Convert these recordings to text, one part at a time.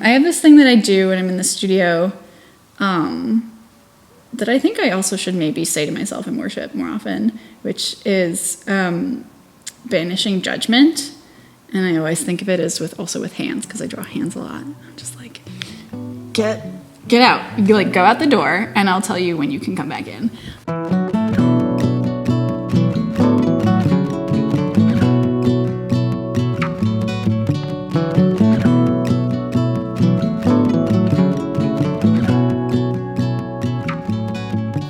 I have this thing that I do when I'm in the studio that I think I also should maybe say to myself in worship more often, which is banishing judgment. And I always think of it as also with hands, because I draw hands a lot. I'm just like, get out. You like go out the door, and I'll tell you when you can come back in.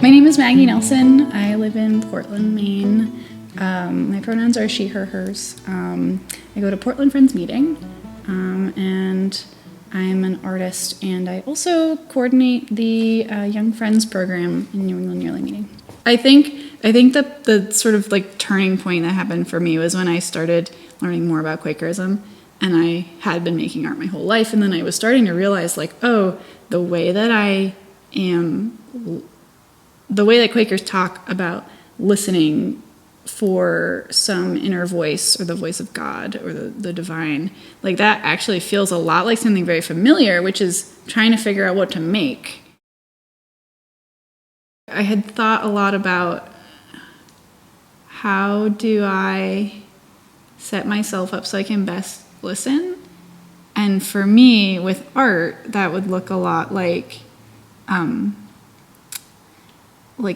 My name is Maggie Nelson. I live in Portland, Maine. My pronouns are she, her, hers. I go to Portland Friends Meeting, and I'm an artist, and I also coordinate the Young Friends program in New England Yearly Meeting. I think that the sort of like turning point that happened for me was when I started learning more about Quakerism, and I had been making art my whole life, and then I was starting to realize like, oh, the way that Quakers talk about listening for some inner voice or the voice of God or the divine, like that actually feels a lot like something very familiar, which is trying to figure out what to make. I had thought a lot about how do I set myself up so I can best listen? And for me, with art, that would look a lot like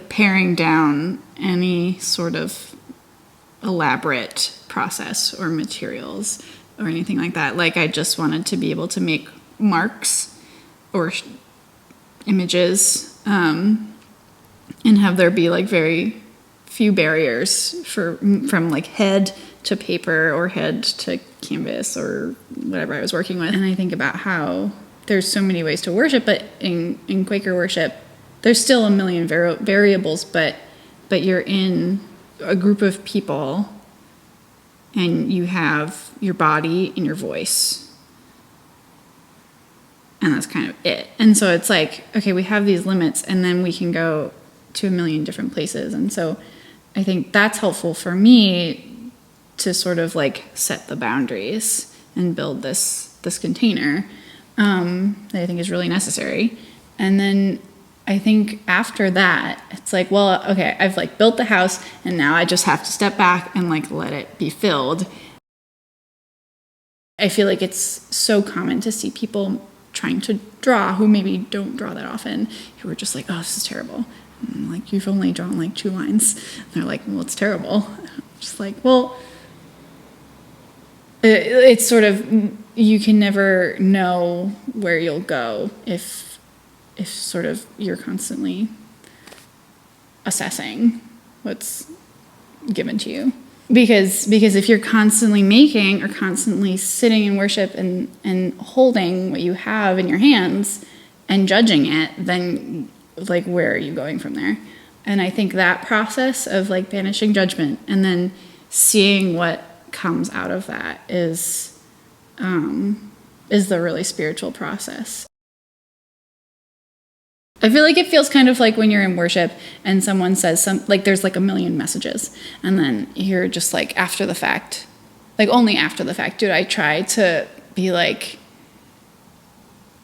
paring down any sort of elaborate process or materials or anything like that. Like I just wanted to be able to make marks or images and have there be like very few barriers from like head to paper or head to canvas or whatever I was working with. And I think about how there's so many ways to worship, but in Quaker worship, there's still a million variables, but you're in a group of people and you have your body and your voice. And that's kind of it. And so it's like, okay, we have these limits and then we can go to a million different places. And so I think that's helpful for me to sort of like set the boundaries and build this container that I think is really necessary. And then I think after that, it's like, well, okay, I've like built the house and now I just have to step back and like let it be filled. I feel like it's so common to see people trying to draw who maybe don't draw that often, who are just like, oh, this is terrible. And like, you've only drawn like 2 lines. And they're like, well, it's terrible. I'm just like, well, it's sort of, you can never know where you'll go if sort of you're constantly assessing what's given to you. Because if you're constantly making or constantly sitting in worship and holding what you have in your hands and judging it, then like where are you going from there? And I think that process of like banishing judgment and then seeing what comes out of that is the really spiritual process. I feel like it feels kind of like when you're in worship and someone says like there's like a million messages and then you're just like after the fact, like only after the fact, do I try to be like,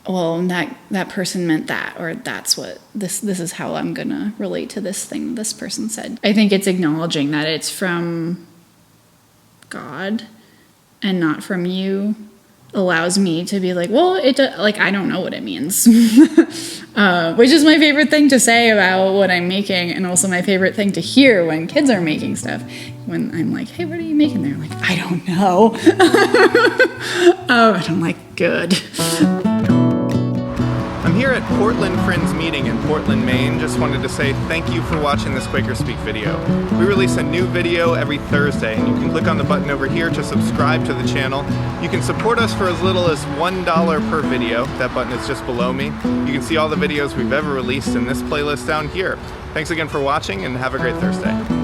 well, that person meant that, or that's what this is how I'm gonna relate to this thing this person said. I think it's acknowledging that it's from God and not from you allows me to be like, well, I don't know what it means, which is my favorite thing to say about what I'm making, and also my favorite thing to hear when kids are making stuff. When I'm like, hey, what are you making? They're like, I don't know. And I'm like, good. I'm here at Portland Friends Meeting in Portland, Maine. Just wanted to say thank you for watching this QuakerSpeak video. We release a new video every Thursday, and you can click on the button over here to subscribe to the channel. You can support us for as little as $1 per video. That button is just below me. You can see all the videos we've ever released in this playlist down here. Thanks again for watching, and have a great Thursday.